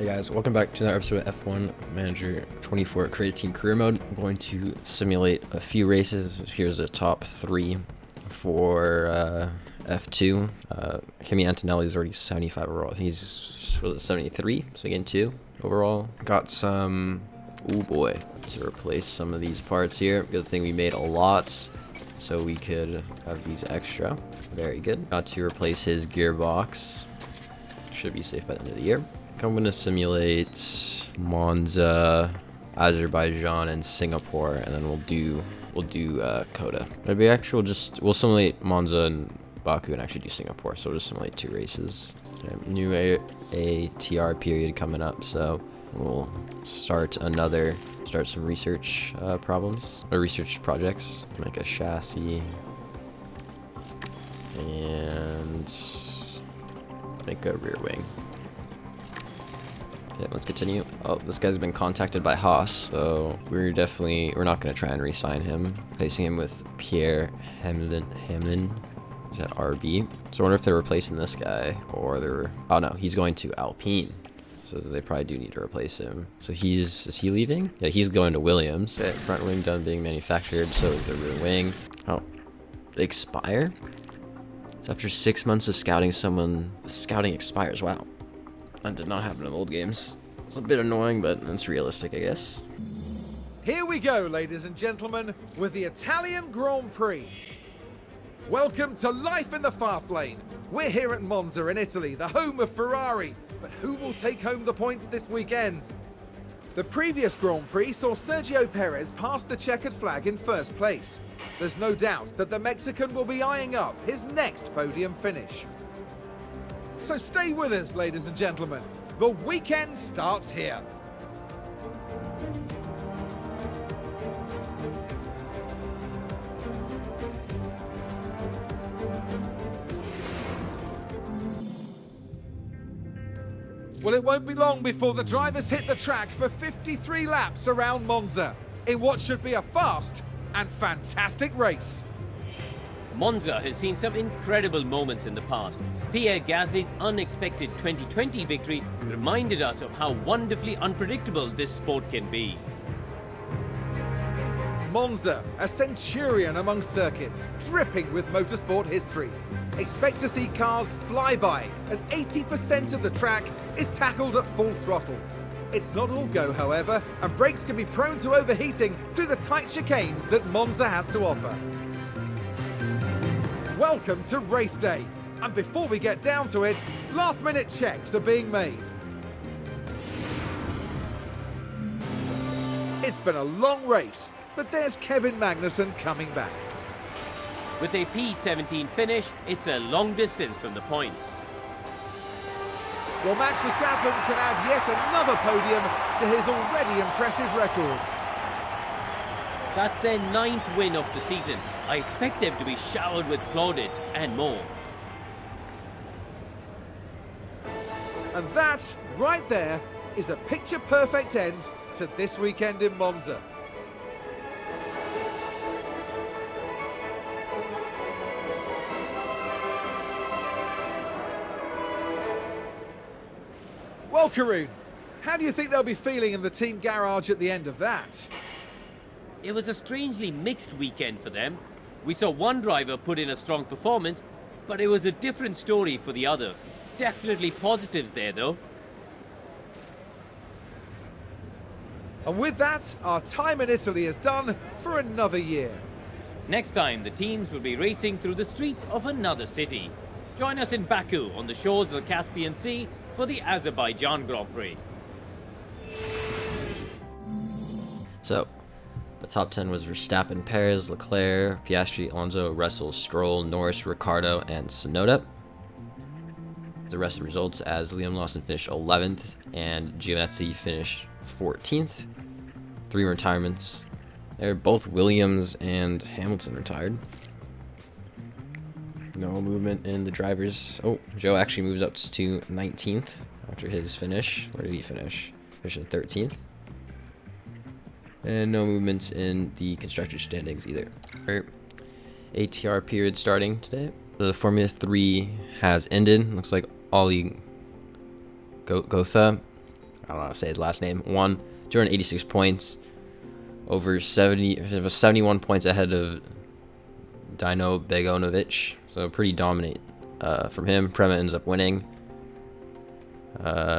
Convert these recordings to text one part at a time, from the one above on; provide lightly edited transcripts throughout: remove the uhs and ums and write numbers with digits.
Hey guys, welcome back to another episode of F1 Manager 24 Create Team Career Mode. I'm going to simulate a few races. Here's the top three for F2. Kimi Antonelli is already 75 overall. I think he's 73, so again 2 overall. Got some, oh boy, to replace some of these parts here. Good thing we made a lot, so we could have these extra. Very good. Got to replace his gearbox. Should be safe by the end of the year. I'm going to simulate Monza, Azerbaijan, and Singapore, and then we'll do Coda. Maybe actually we'll simulate Monza and Baku and actually do Singapore. So we'll just simulate 2 races. Okay, new ATR period coming up, so we'll start some research research projects. Make a chassis and make a rear wing. Okay, let's continue. Oh, this guy's been contacted by Haas, so we're not going to try and re-sign him. Replacing him with Pierre Hamlin. He's at RB. So I wonder if they're replacing this guy, or oh no, he's going to Alpine. So they probably do need to replace him. So is he leaving? Yeah, he's going to Williams. Okay, front wing done being manufactured, so is the rear wing. Oh, they expire? So after 6 months of scouting, scouting expires. Wow. That did not happen in old games. It's a bit annoying, but it's realistic, I guess. Here we go, ladies and gentlemen, with the Italian Grand Prix. Welcome to life in the fast lane. We're here at Monza in Italy, the home of Ferrari. But who will take home the points this weekend? The previous Grand Prix saw Sergio Perez pass the checkered flag in first place. There's no doubt that the Mexican will be eyeing up his next podium finish. So stay with us, ladies and gentlemen. The weekend starts here. Well, it won't be long before the drivers hit the track for 53 laps around Monza, in what should be a fast and fantastic race. Monza has seen some incredible moments in the past. Pierre Gasly's unexpected 2020 victory reminded us of how wonderfully unpredictable this sport can be. Monza, a centurion among circuits, dripping with motorsport history. Expect to see cars fly by, as 80% of the track is tackled at full throttle. It's not all go, however, and brakes can be prone to overheating through the tight chicanes that Monza has to offer. Welcome to race day, and before we get down to it, last-minute checks are being made. It's been a long race, but there's Kevin Magnussen coming back. With a P17 finish, it's a long distance from the points. Well, Max Verstappen can add yet another podium to his already impressive record. That's their 9th win of the season. I expect them to be showered with plaudits and more. And that, right there, is a picture-perfect end to this weekend in Monza. Well, Karun, how do you think they'll be feeling in the team garage at the end of that? It was a strangely mixed weekend for them. We saw one driver put in a strong performance, but it was a different story for the other. Definitely positives there, though. And with that, our time in Italy is done for another year. Next time, the teams will be racing through the streets of another city. Join us in Baku on the shores of the Caspian Sea for the Azerbaijan Grand Prix. So, the top 10 was Verstappen, Perez, Leclerc, Piastri, Alonso, Russell, Stroll, Norris, Ricciardo, and Tsunoda. The rest of the results as Liam Lawson finished 11th and Giovinazzi finished 14th. 3 retirements. They're both Williams and Hamilton retired. No movement in the drivers. Oh, Joe actually moves up to 19th after his finish. Where did he finish? Finished in 13th. And no movements in the constructors standings either. Alright. ATR period starting today. The Formula 3 has ended. Looks like Ollie Gotha don't know how to say his last name, won 286 points, over 71 points ahead of Dino Begonovic. So pretty dominant from him. Prema ends up winning.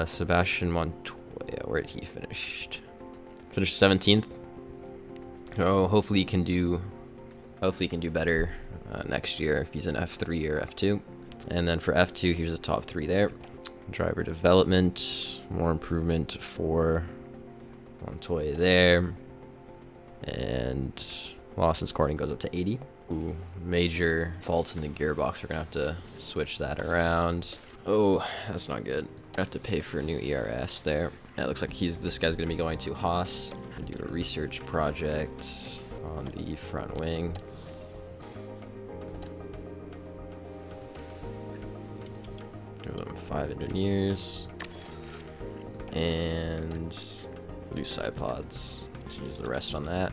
Sebastian Montoya, where did he finish? Finished 17th. Oh, hopefully he can do better next year if he's in F3 or F2. And then for F2, here's the top 3 there. Driver development, more improvement for Montoya there. And Lawson's cording goes up to 80. Ooh, major faults in the gearbox. We're gonna have to switch that around. Oh, that's not good. I have to pay for a new ERS there. It looks like this guy's gonna be going to Haas and do a research project on the front wing. Give them 5 engineers and new side pods. Let's use the rest on that.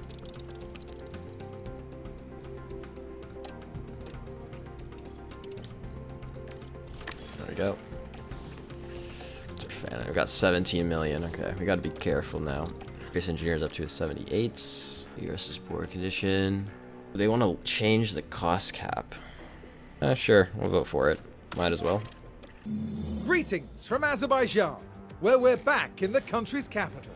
There we go. We've got 17 million. Okay, we got to be careful now. Race engineers up to a 78. US is poor condition. They want to change the cost cap. Sure, we'll vote for it. Might as well. Greetings from Azerbaijan, where we're back in the country's capital.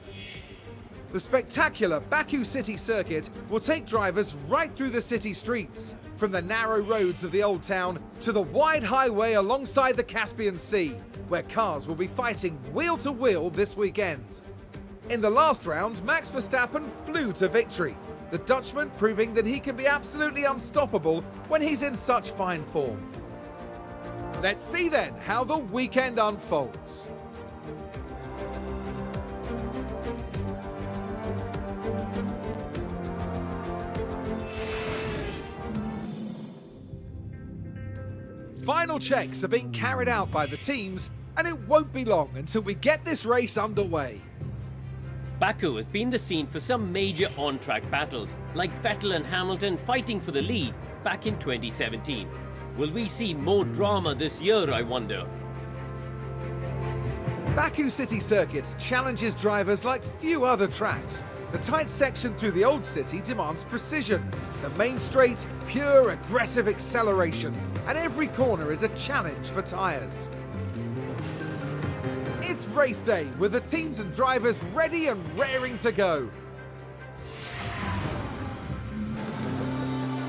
The spectacular Baku City Circuit will take drivers right through the city streets, from the narrow roads of the old town to the wide highway alongside the Caspian Sea, where cars will be fighting wheel to wheel this weekend. In the last round, Max Verstappen flew to victory, the Dutchman proving that he can be absolutely unstoppable when he's in such fine form. Let's see then how the weekend unfolds. Final checks are being carried out by the teams, and it won't be long until we get this race underway. Baku has been the scene for some major on-track battles, like Vettel and Hamilton fighting for the lead back in 2017. Will we see more drama this year, I wonder? Baku City Circuit challenges drivers like few other tracks. The tight section through the old city demands precision. The main straight, pure aggressive acceleration. And every corner is a challenge for tyres. It's race day with the teams and drivers ready and raring to go.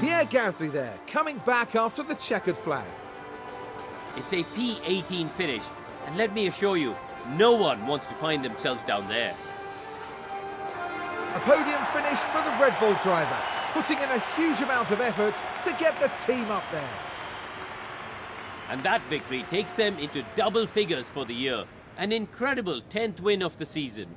Pierre Gasly there, coming back after the checkered flag. It's a P18 finish, and let me assure you, no one wants to find themselves down there. A podium finish for the Red Bull driver, putting in a huge amount of effort to get the team up there. And that victory takes them into double figures for the year, an incredible 10th win of the season.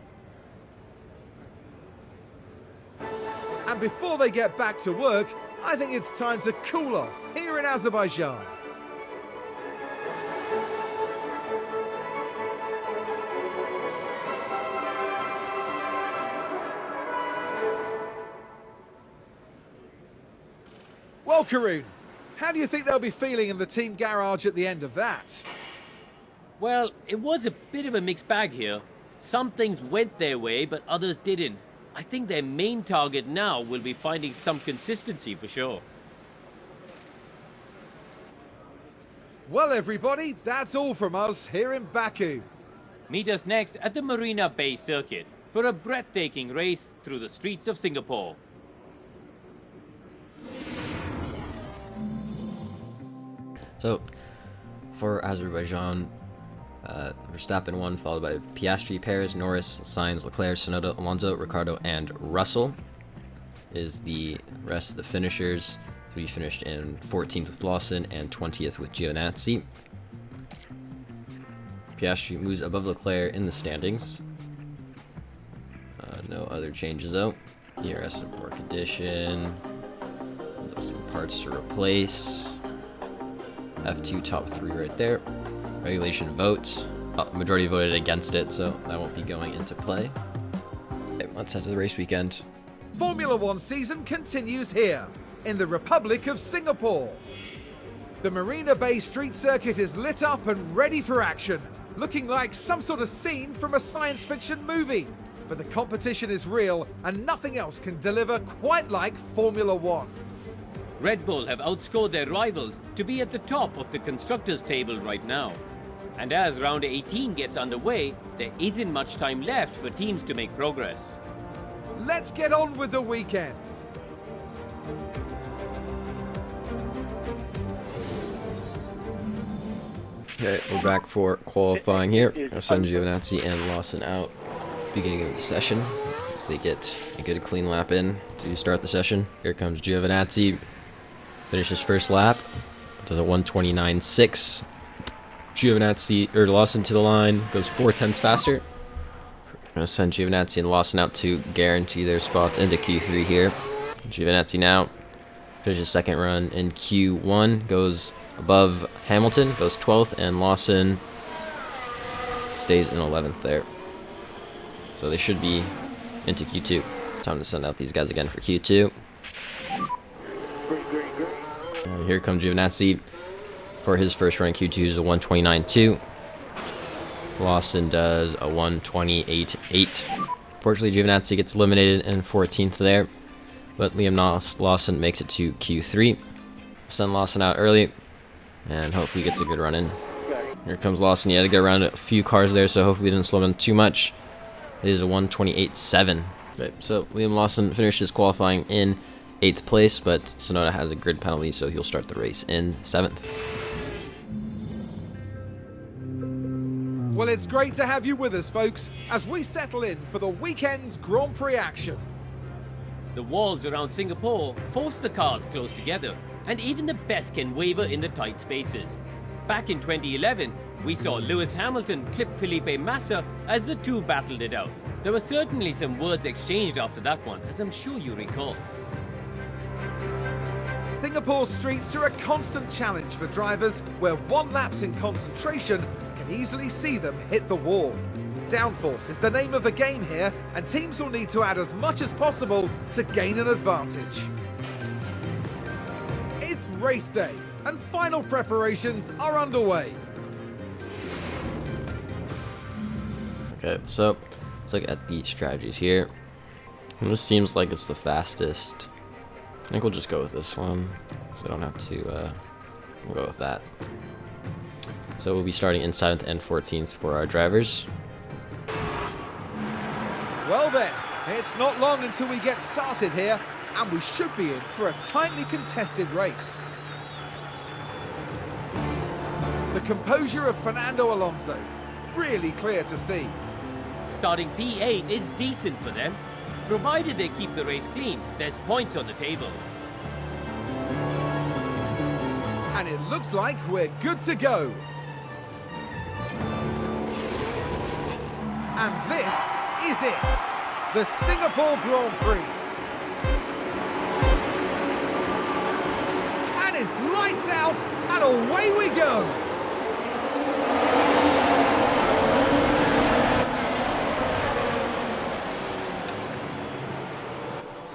And before they get back to work, I think it's time to cool off here in Azerbaijan. Well, Karun, how do you think they'll be feeling in the team garage at the end of that? Well, it was a bit of a mixed bag here. Some things went their way, but others didn't. I think their main target now will be finding some consistency for sure. Well, everybody, that's all from us here in Baku. Meet us next at the Marina Bay Circuit for a breathtaking race through the streets of Singapore. So, for Azerbaijan, Verstappen won, followed by Piastri, Perez, Norris, Sainz, Leclerc, Tsunoda, Alonso, Ricciardo, and Russell is the rest of the finishers. We finished in 14th with Lawson and 20th with Giovinazzi. Piastri moves above Leclerc in the standings. No other changes though. ERS in poor condition. Some parts to replace. F2 top 3 right there. Regulation vote. Majority voted against it, so that won't be going into play. Okay, let's head to the race weekend. Formula One season continues here, in the Republic of Singapore. The Marina Bay Street Circuit is lit up and ready for action, looking like some sort of scene from a science fiction movie. But the competition is real, and nothing else can deliver quite like Formula One. Red Bull have outscored their rivals to be at the top of the constructors' table right now. And as round 18 gets underway, there isn't much time left for teams to make progress. Let's get on with the weekend. Okay, we're back for qualifying here. I'll send Giovinazzi and Lawson out beginning of the session. They get a good clean lap in to start the session. Here comes Giovinazzi. Finishes first lap. Does a 1:29.6. Giovinazzi or Lawson to the line. Goes 4/10 faster. We're gonna send Giovinazzi and Lawson out to guarantee their spots into Q3 here. Giovinazzi now finishes second run in Q1. Goes above Hamilton. Goes 12th, and Lawson stays in 11th there. So they should be into Q2. Time to send out these guys again for Q2. And here comes Giovinazzi for his first run in Q2 is a 1:29.2. Lawson does a 1:28.8. Fortunately, Giovinazzi gets eliminated in 14th there, but Liam Lawson makes it to Q3. Send Lawson out early, and hopefully gets a good run in. Here comes Lawson. He had to get around a few cars there, so hopefully he didn't slow down too much. It is a 1:28.7. Okay, so Liam Lawson finishes qualifying in 8th place, but Tsunoda has a grid penalty, so he'll start the race in 7th. Well, it's great to have you with us, folks, as we settle in for the weekend's Grand Prix action. The walls around Singapore force the cars close together, and even the best can waver in the tight spaces. Back in 2011, we saw Lewis Hamilton clip Felipe Massa as the two battled it out. There were certainly some words exchanged after that one, as I'm sure you recall. Singapore streets are a constant challenge for drivers, where one lapse in concentration can easily see them hit the wall. Downforce is the name of the game here, and teams will need to add as much as possible to gain an advantage. It's race day, and final preparations are underway. Okay, so let's look at the strategies here. And this seems like it's the fastest. I think we'll just go with this one, so I don't have to, we'll go with that. So we'll be starting in 7th and 14th for our drivers. Well then, it's not long until we get started here, and we should be in for a tightly contested race. The composure of Fernando Alonso, really clear to see. Starting P8 is decent for them. Provided they keep the race clean, there's points on the table. And it looks like we're good to go. And this is it, the Singapore Grand Prix. And it's lights out, and away we go.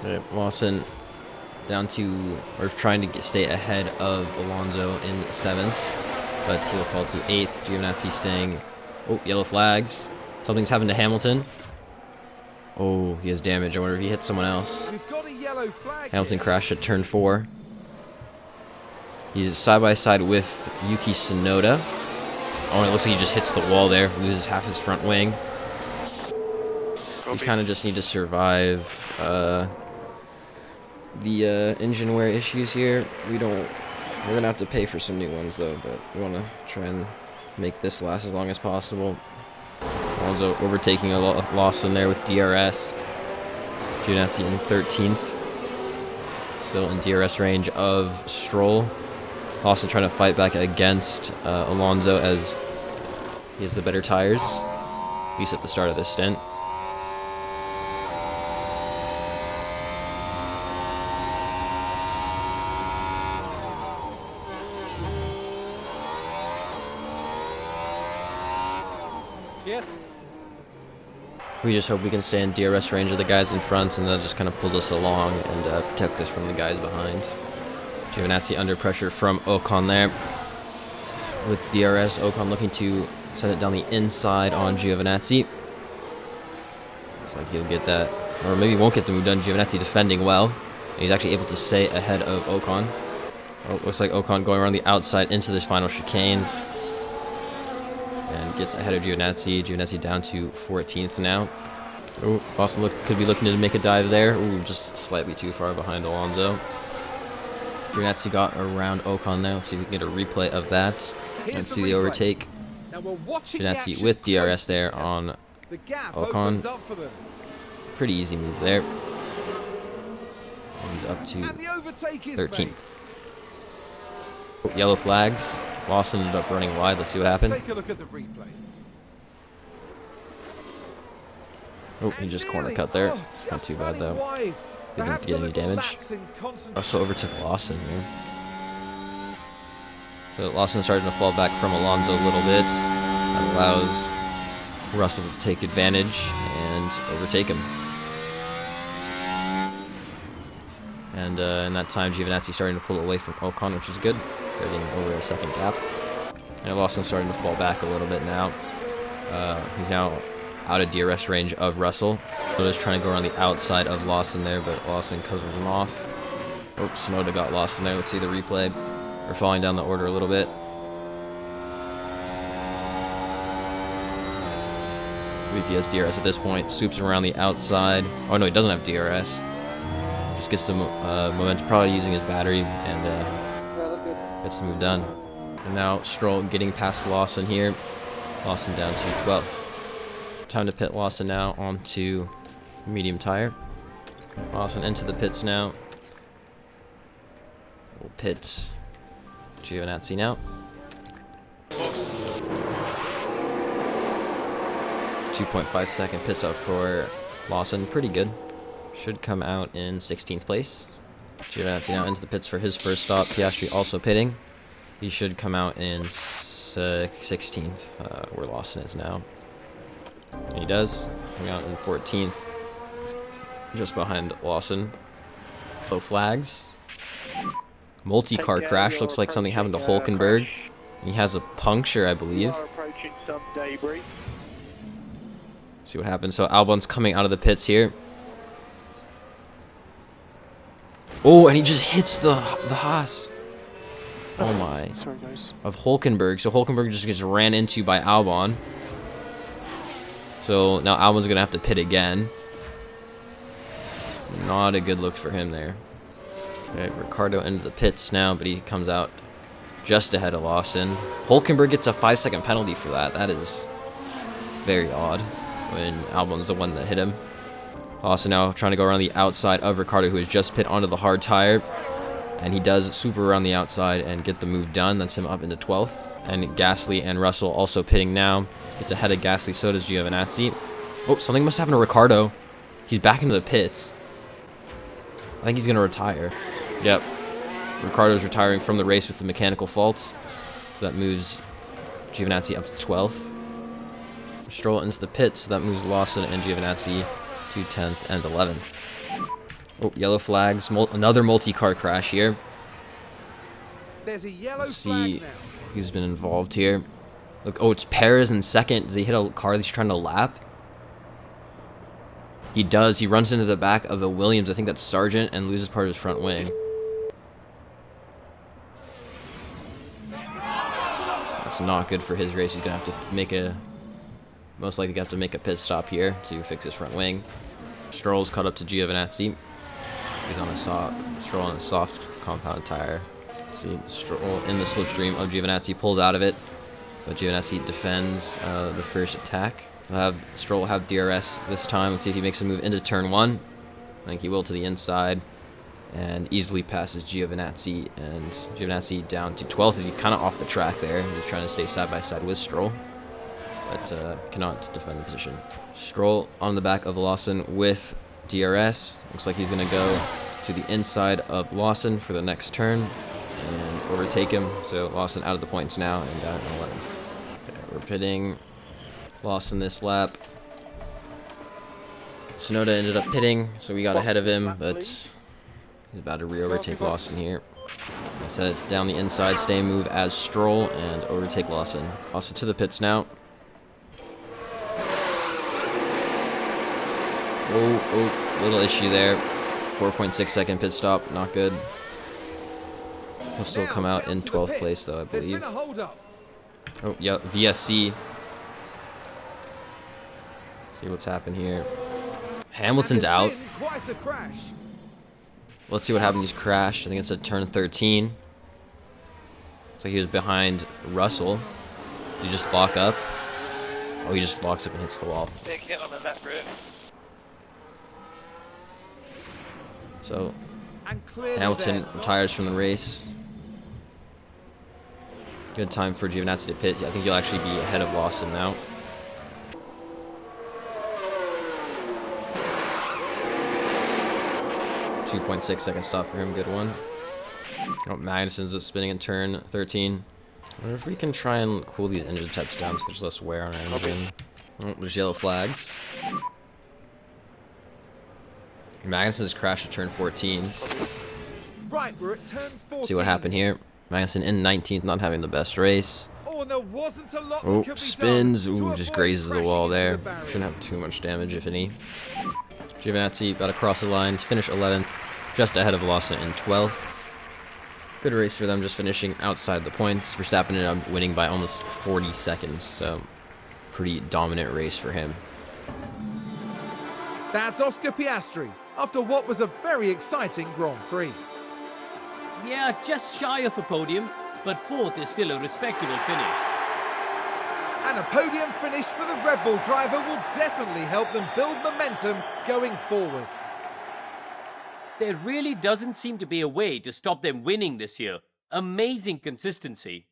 Okay, Lawson down to, or trying to stay ahead of Alonso in 7th, but he'll fall to 8th. Giovinazzi staying. Oh, yellow flags. Something's happened to Hamilton. Oh, he has damage. I wonder if he hit someone else. We've got a yellow flag. Hamilton crashed at turn 4. He's side by side with Yuki Tsunoda. Oh, and it looks like he just hits the wall there. Loses half his front wing. We kind of just need to survive the engine wear issues here. We're gonna have to pay for some new ones though, but we want to try and make this last as long as possible. Also overtaking a loss in there with DRS. Giovinazzi in 13th. Still in DRS range of Stroll. Also trying to fight back against Alonso as he has the better tires, at least at the start of this stint. Yes. We just hope we can stay in DRS range of the guys in front, and that just kind of pulls us along and protect us from the guys behind. Giovinazzi under pressure from Ocon there. With DRS, Ocon looking to Send it down the inside on Giovinazzi. Looks like he'll get that. Or maybe he won't get the move done. Giovinazzi defending well. He's actually able to stay ahead of Ocon. Oh, looks like Ocon going around the outside into this final chicane. And gets ahead of Giovinazzi. Giovinazzi down to 14th now. Oh, Lawson could be looking to make a dive there. Ooh, just slightly too far behind Alonso. Giovinazzi got around Ocon there. Let's see if we can get a replay of that. And see the overtake. Giovinazzi with DRS there on Ocon. Pretty easy move there. And he's up to 13th. Oh, yellow flags. Lawson ended up running wide. Let's see what happened. Take a look at the replay. Oh, he just corner cut there. Not too bad though. Didn't get any damage. Russell overtook Lawson here. So Lawson starting to fall back from Alonso a little bit. That allows Russell to take advantage and overtake him. And in that time, Giovinazzi starting to pull away from Ocon, which is good. Getting over a second gap. And Lawson's starting to fall back a little bit now. He's now out of DRS range of Russell. So he's trying to go around the outside of Lawson there, but Lawson covers him off. Oh, Tsunoda got lost in there. Let's see the replay. We're falling down the order a little bit. I believe he has DRS at this point. Swoops around the outside. Oh no, he doesn't have DRS. Just gets the momentum, probably using his battery, and gets the move done. And now Stroll getting past Lawson here. Lawson down to 12th. Time to pit Lawson now onto medium tire. Lawson into the pits now. We'll pit Giovinazzi now. 2.5 second pit stop for Lawson. Pretty good. Should come out in 16th place. Giovinazzi now into the pits for his first stop. Piastri also pitting. He should come out in 16th, where Lawson is now. And he does. Coming out in 14th. Just behind Lawson. Low flags. Multi-car crash. Looks like something happened to Hülkenberg. He has a puncture, I believe. See what happens. So Albon's coming out of the pits here. Oh, and he just hits the Haas. Oh my. Sorry, guys. Of Hülkenberg. So Hülkenberg just gets ran into by Albon. So now Albon's going to have to pit again. Not a good look for him there. Okay, Ricciardo into the pits now, but he comes out just ahead of Lawson. Hülkenberg gets a 5-second penalty for that. That is very odd when Albon's the one that hit him. Lawson now trying to go around the outside of Ricciardo, who has just pit onto the hard tire. And he does super around the outside and get the move done. That's him up into 12th. And Gasly and Russell also pitting now. Gets ahead of Gasly, so does Giovinazzi. Oh, something must happen to Ricciardo. He's back into the pits. I think he's going to retire. Yep. Ricciardo's retiring from the race with the mechanical faults. So that moves Giovinazzi up to 12th. Stroll into the pits. So that moves Lawson and Giovinazzi to 10th and 11th. Oh, yellow flags. Another multi-car crash here. There's a yellow Let's flag see now. who's been involved here. Look, oh, it's Perez in second. Does he hit a car that he's trying to lap? He does. He runs into the back of the Williams. I think that's Sargent, and loses part of his front wing. That's not good for his race. He's going to have to make a... Most likely have to make a pit stop here to fix his front wing. Stroll's caught up to Giovinazzi. He's on a Stroll on a soft compound tire. See, Stroll in the slipstream of Giovinazzi, pulls out of it. But Giovinazzi defends the first attack. Stroll will have DRS this time. Let's see if he makes a move into turn 1. I think he will to the inside. And easily passes Giovinazzi. And Giovinazzi down to 12th. Is he kind of off the track there? He's trying to stay side by side with Stroll. But cannot defend the position. Stroll on the back of Lawson with DRS. Looks like he's going to go to the inside of Lawson for the next turn. And overtake him. So Lawson out of the points now and down in 11th. Okay, we're pitting Lawson this lap. Tsunoda ended up pitting, so we got ahead of him, but he's about to re-overtake Lawson here. I set it down the inside, stay move as Stroll, and overtake Lawson. Also to the pits now. Oh, little issue there. 4.6 second pit stop, not good. He'll still come out in 12th place though, I believe. There's been a hold up. Oh, yeah, VSC. See what's happened here. Hamilton's out. Quite a crash. Let's see what happened. He's crashed. I think it's at turn 13. So he was behind Russell. Did he just lock up? Oh, he just locks up and hits the wall. Big hit on the left rear. So And Hamilton retires from the race. Good time for Giovinazzi to pit. I think he'll actually be ahead of Lawson now. .6 second stop for him. Good one. Oh, Magnussen's spinning in turn 13. I wonder if we can try and cool these engine types down so there's less wear on our engine. Oh, there's yellow flags. Magnussen's crashed at turn 14. Right, we're at turn 14. See what happened here. Magnussen in 19th, not having the best race. Oh, and there wasn't a lot Oh, that could be spins. done to Ooh, just avoid grazes the wall crashing there. into the barrier. Shouldn't have too much damage, if any. Giovinazzi got across the line to finish 11th, just ahead of Lawson in 12th. Good race for them, just finishing outside the points. Verstappen ended up winning by almost 40 seconds, so pretty dominant race for him. That's Oscar Piastri, after what was a very exciting Grand Prix. Yeah, just shy of a podium, but fourth is still a respectable finish. And a podium finish for the Red Bull driver will definitely help them build momentum going forward. There really doesn't seem to be a way to stop them winning this year. Amazing consistency.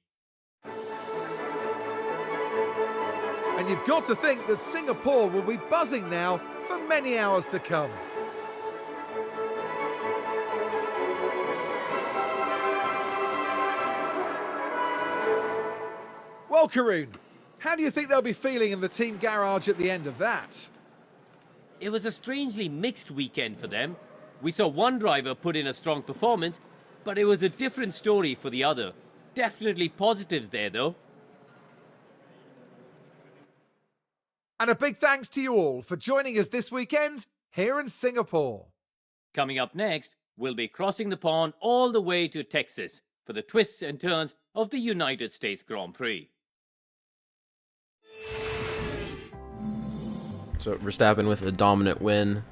And you've got to think that Singapore will be buzzing now for many hours to come. Well, Karun, how do you think they'll be feeling in the team garage at the end of that? It was a strangely mixed weekend for them. We saw one driver put in a strong performance, but it was a different story for the other. Definitely positives there, though. And a big thanks to you all for joining us this weekend here in Singapore. Coming up next, we'll be crossing the pond all the way to Texas for the twists and turns of the United States Grand Prix. So Verstappen with a dominant win.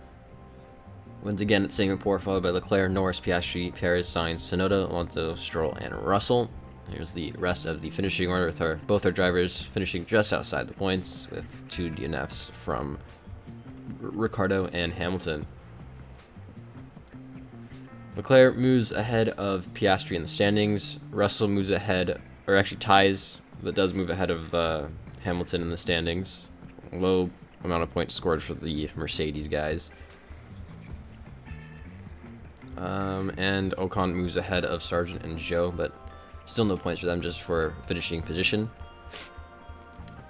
Wins again at Singapore, followed by Leclerc, Norris, Piastri, Perez, Sainz, Tsunoda, Alonso, Stroll, and Russell. Here's the rest of the finishing order with both our drivers finishing just outside the points with 2 DNFs from Ricciardo and Hamilton. Leclerc moves ahead of Piastri in the standings. Russell moves ahead, or actually ties, but does move ahead of Hamilton in the standings. Low amount of points scored for the Mercedes guys. And Ocon moves ahead of Sargent and Zhou, but still no points for them, just for finishing position.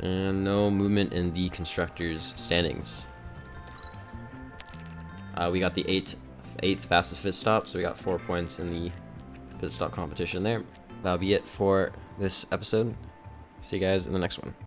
And no movement in the constructors' standings. We got the eighth fastest pit stop, so we got 4 points in the pit stop competition there. That'll be it for this episode. See you guys in the next one.